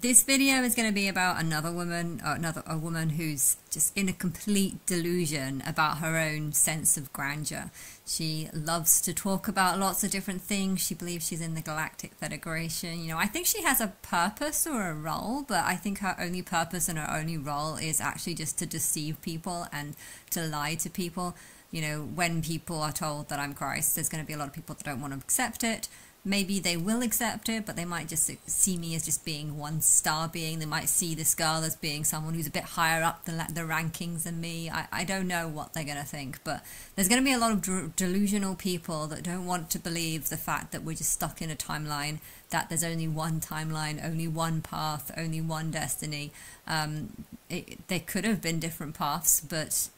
This video is going to be about another woman, a woman who's just in a complete delusion about her own sense of grandeur. She loves to talk about lots of different things. She believes she's in the Galactic Federation. You know, I think she has a purpose or a role, but I think her only purpose and her only role is actually just to deceive people and to lie to people. You know, when people are told that I'm Christ, there's going to be a lot of people that don't want to accept it. Maybe they will accept it, but they might just see me as just being one star being. They might see this girl as being someone who's a bit higher up the rankings than me. I don't know what they're going to think, but there's going to be a lot of delusional people that don't want to believe the fact that we're just stuck in a timeline, that there's only one timeline, only one path, only one destiny. There could have been different paths, but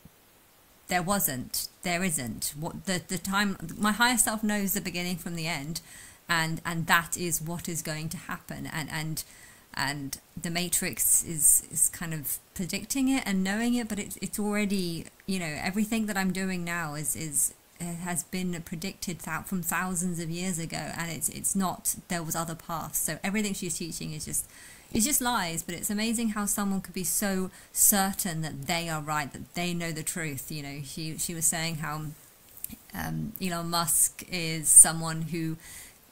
there wasn't. There isn't. What the time? My higher self knows the beginning from the end. And that is what is going to happen, and the Matrix is kind of predicting it and knowing it, but it's already, you know, everything that I'm doing now has been predicted from thousands of years ago, and it's not, there was other paths. So everything she's teaching is just lies. But it's amazing how someone could be so certain that they are right, that they know the truth. You know, she was saying how Elon Musk is someone who,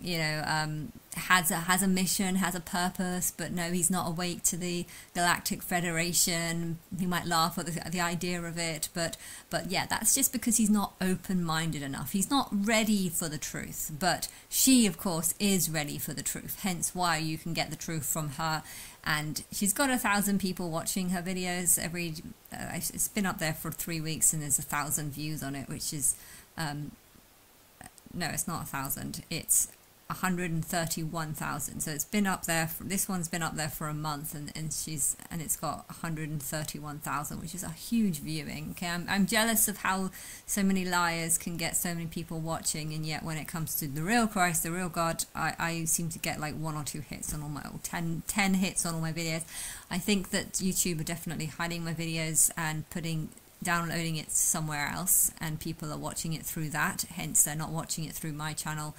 you know, has a mission, has a purpose, but no, he's not awake to the Galactic Federation. He might laugh at the idea of it, but yeah, that's just because he's not open-minded enough. He's not ready for the truth. But she, of course, is ready for the truth. Hence why you can get the truth from her. And she's got 1,000 people watching her videos every. It's been up there for 3 weeks, and there's 1,000 views on it, which is no, it's not 1,000. It's 131,000. So it's been up there. This one's been up there for a month, and it's got 131,000, which is a huge viewing. Okay, I'm jealous of how so many liars can get so many people watching, and yet when it comes to the real Christ, the real God, I seem to get like 1 or 2 hits on all my, or 10 hits on all my videos. I think that YouTube are definitely hiding my videos and downloading it somewhere else, and people are watching it through that. Hence, they're not watching it through my channel.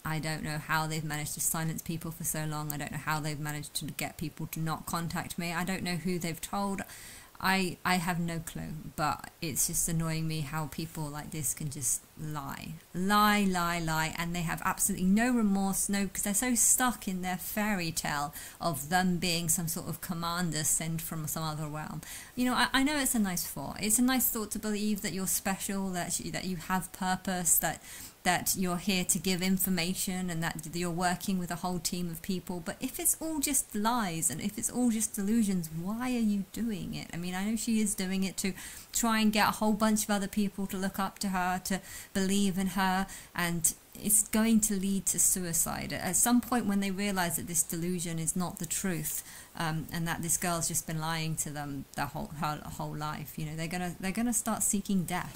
I don't know how they've managed to silence people for so long. I don't know how they've managed to get people to not contact me. I don't know who they've told. I have no clue, but it's just annoying me how people like this can just lie, and they have absolutely no remorse, because they're so stuck in their fairy tale of them being some sort of commander sent from some other realm. You know, I know it's a nice thought. It's a nice thought to believe that you're special, that you have purpose, that you're here to give information, and that you're working with a whole team of people. But if it's all just lies, and if it's all just delusions, why are you doing it? I mean, I know she is doing it to try and get a whole bunch of other people to look up to her, to believe in her, and it's going to lead to suicide. At some point, when they realize that this delusion is not the truth, and that this girl's just been lying to them her whole life, you know, they're gonna start seeking death.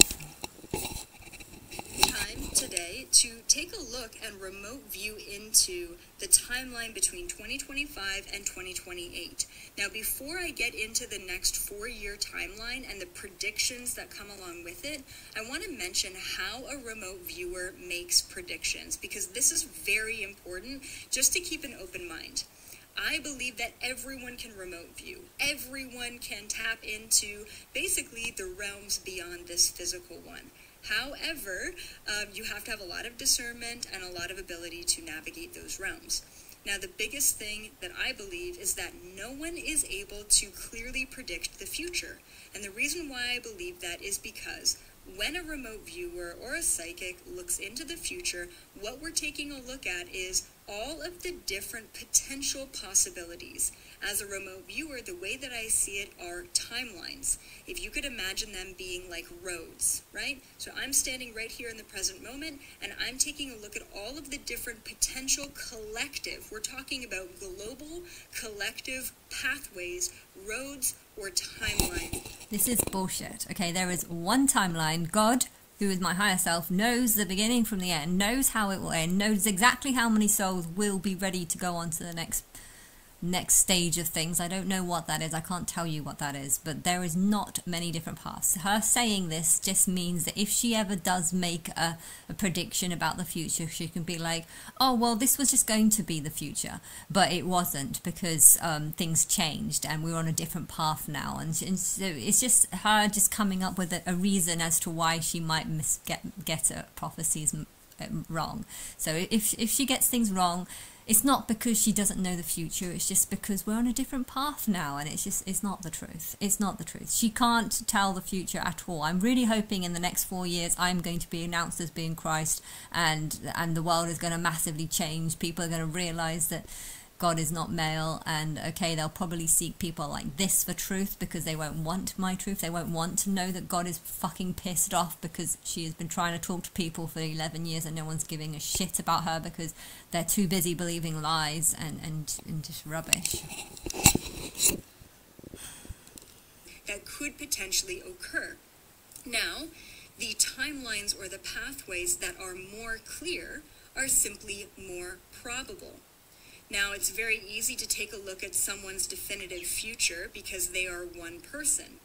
Time today to take a look and remote view into the timeline between 2025 and 2028. Now, before I get into the next 4-year timeline and the predictions that come along with it, I want to mention how a remote viewer makes predictions, because this is very important just to keep an open mind. I believe that everyone can remote view. Everyone can tap into basically the realms beyond this physical one. However, you have to have a lot of discernment and a lot of ability to navigate those realms. Now, the biggest thing that I believe is that no one is able to clearly predict the future. And the reason why I believe that is because when a remote viewer or a psychic looks into the future, what we're taking a look at is all of the different potential possibilities. As a remote viewer, the way that I see it are timelines. If you could imagine them being like roads, right? So I'm standing right here in the present moment, and I'm taking a look at all of the different potential collective, we're talking about global collective pathways, roads, or timeline. This is bullshit. Okay, there is one timeline. God, who is my higher self, knows the beginning from the end, knows how it will end, knows exactly how many souls will be ready to go on to the next next stage of things. I don't know what that is. I can't tell you what that is, but there is not many different paths. Her saying this just means that if she ever does make a prediction about the future, she can be like, oh, well, this was just going to be the future, but it wasn't, because things changed and we're on a different path now. And so it's just her just coming up with a reason as to why she might get prophecies wrong. So if she gets things wrong, it's not because she doesn't know the future, it's just because we're on a different path now, and it's not the truth. It's not the truth. She can't tell the future at all. I'm really hoping in the next 4 years I'm going to be announced as being Christ, and the world is going to massively change. People are going to realize that God is not male, and okay, they'll probably seek people like this for truth because they won't want my truth. They won't want to know that God is fucking pissed off because she has been trying to talk to people for 11 years and no one's giving a shit about her because they're too busy believing lies and just rubbish. That could potentially occur. Now, the timelines or the pathways that are more clear are simply more probable. Now, it's very easy to take a look at someone's definitive future because they are one person.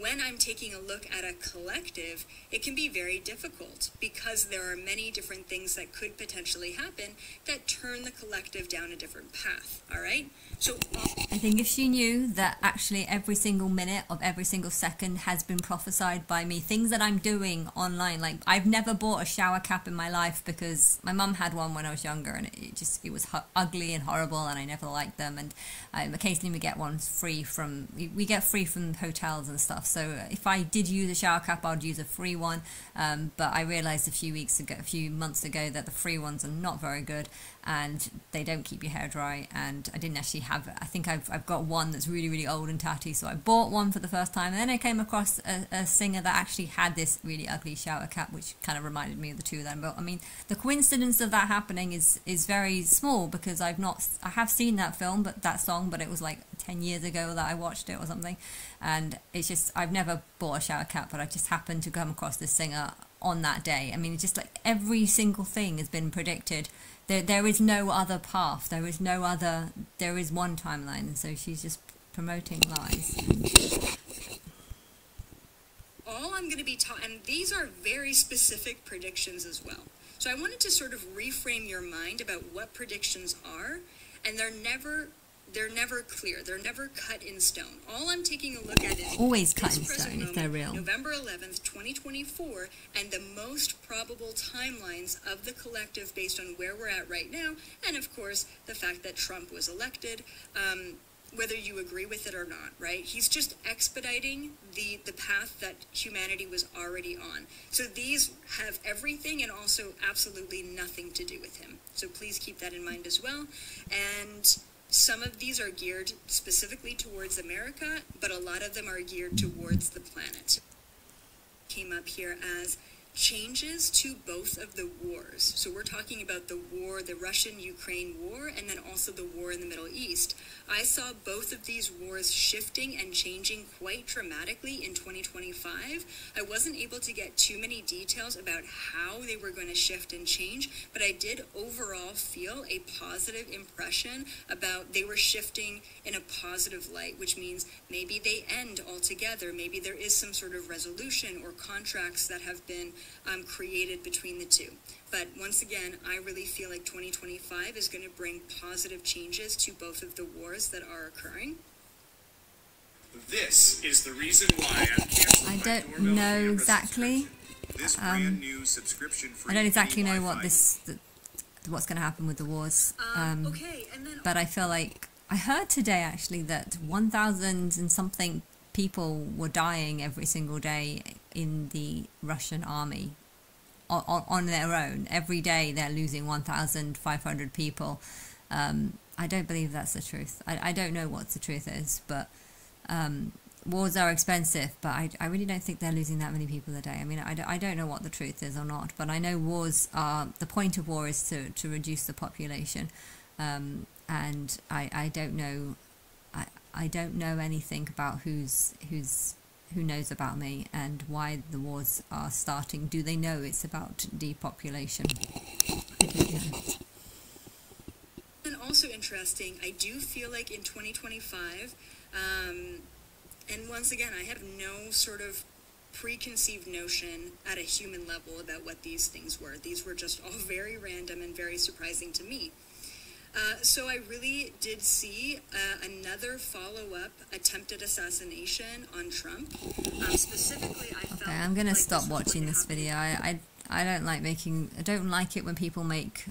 When I'm taking a look at a collective, it can be very difficult because there are many different things that could potentially happen that turn the collective down a different path, all right? So I think if she knew that actually every single minute of every single second has been prophesied by me, things that I'm doing online, like I've never bought a shower cap in my life because my mum had one when I was younger, and it was ugly and horrible, and I never liked them. And occasionally we get ones free from hotels and stuff. So if I did use a shower cap, I'd use a free one. But I realised a few months ago that the free ones are not very good, and they don't keep your hair dry. And I didn't actually have it. I think I've got one that's really, really old and tatty, so I bought one for the first time, and then I came across a singer that actually had this really ugly shower cap, which kind of reminded me of the two of them. But I mean, the coincidence of that happening is very small, because I have seen that song, but it was like 10 years ago that I watched it or something, and it's just, I've never bought a shower cap, but I just happened to come across this singer on that day. I mean, it's just like every single thing has been predicted. There is no other path. There is one timeline, and so she's just promoting lies. All I'm going to be and these are very specific predictions as well. So I wanted to sort of reframe your mind about what predictions are, and they're never clear. They're never cut in stone. All I'm taking a look at is always cut in stone if they're real. November 11th, 2024, and the most probable timelines of the collective based on where we're at right now, and of course the fact that Trump was elected, whether you agree with it or not, right? He's just expediting the path that humanity was already on. So these have everything and also absolutely nothing to do with him. So please keep that in mind as well. And some of these are geared specifically towards America, but a lot of them are geared towards the planet. Came up here as changes to both of the wars. So we're talking about the war, the Russian-Ukraine war, and then also the war in the Middle East. I saw both of these wars shifting and changing quite dramatically in 2025. I wasn't able to get too many details about how they were going to shift and change, but I did overall feel a positive impression about they were shifting in a positive light, which means maybe they end altogether. Maybe there is some sort of resolution or contracts that have been created between the two. But once again, I really feel like 2025 is going to bring positive changes to both of the wars that are occurring. This is the reason why I'm canceling. I don't know exactly. This brand new subscription I don't exactly know what's going to happen with the wars. Okay, and then but I feel like I heard today actually that 1,000 and something people were dying every single day in the Russian army on their own. Every day they're losing 1,500 people. I don't believe that's the truth. I don't know what the truth is, but wars are expensive, but I really don't think they're losing that many people a day. I mean, I don't know what the truth is or not, but I know wars are, the point of war is to reduce the population, and I don't know. I don't know anything about who knows about me and why the wars are starting. Do they know it's about depopulation? I don't know. And also interesting interesting. I do feel like in 2025, and once again, I have no sort of preconceived notion at a human level about what these things were. These were just all very random and very surprising to me. So I really did see another follow-up attempted assassination on Trump. Specifically, I felt Okay, I'm going to like stop this was watching going to this happen. video. I don't like it when people make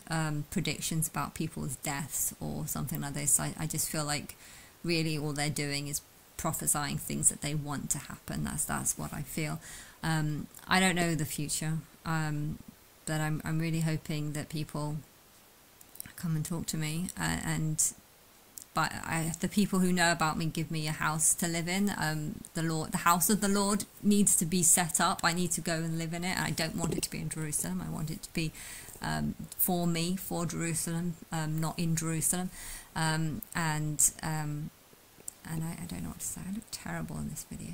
predictions about people's deaths or something like this. I just feel like really all they're doing is prophesying things that they want to happen. That's what I feel. I don't know the future, but I'm really hoping that people come and talk to me, but the people who know about me give me a house to live in. The house of the Lord needs to be set up. I need to go and live in it. I don't want it to be in Jerusalem. I want it to be for me, for Jerusalem, not in Jerusalem. And I don't know what to say. I look terrible in this video.